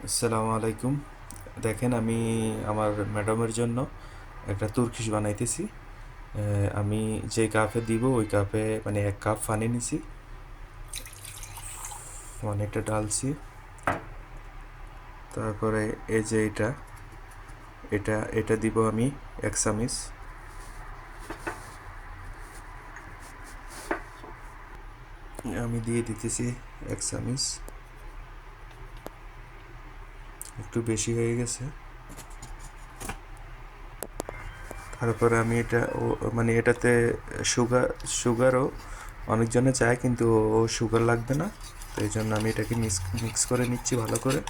আসসালামু আলাইকুম। দেখেন আমি আমার ম্যাডামের জন্য একটা তুর্কিশ বানাইতেছি। আমি যে কাপে দিব ওই কাপে মানে 1 কাপ পানি নিছি, পানিটা ঢালছি। তারপরে এই যে এটা এটা দিব আমি 1 চামচ। আমি দিয়ে দিতেছি 1 চামচ, একটু বেশি হয়ে গেছে। তারপরে আমি এটা মানে এটাতে সুগার সুগারও অনেকজনে চায়, কিন্তু ও সুগার লাগবে না। তো এই জন্য আমি এটাকে মিক্স করে নিচ্ছি ভালো করে।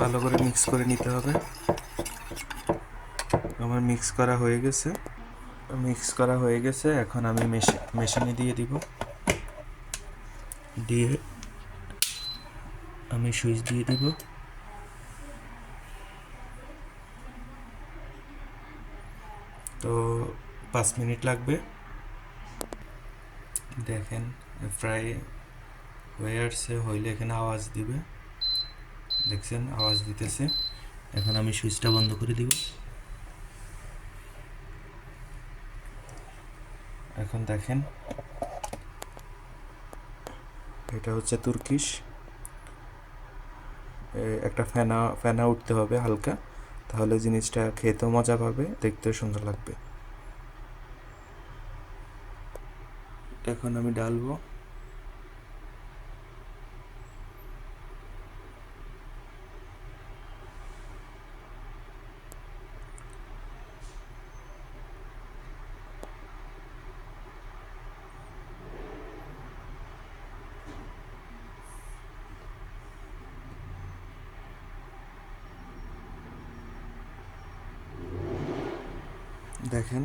ভালো করে মিক্স করে নিতে হবে। আমার মিক্স করা হয়ে গেছে। এখন আমি মেশিনে দিয়ে দিব। দিয়ে আমি সুইচ দিয়ে দিব। তো 5 মিনিট লাগবে। দেখেন প্রায় হয়ে আসছে, হইলে এখানে আওয়াজ দিবে। দেখছেন আওয়াজ দিতেছে। এখন আমি সুইচটা বন্ধ করে দিব। এখন দেখেন এটা হচ্ছে তুর্কিশ। একটা ফেনা ফেনা উঠতে হবে হালকা, তাহলে জিনিসটা খেতেও মজা পাবে, দেখতেও সুন্দর লাগবে। এখন আমি ডালবো। দেখেন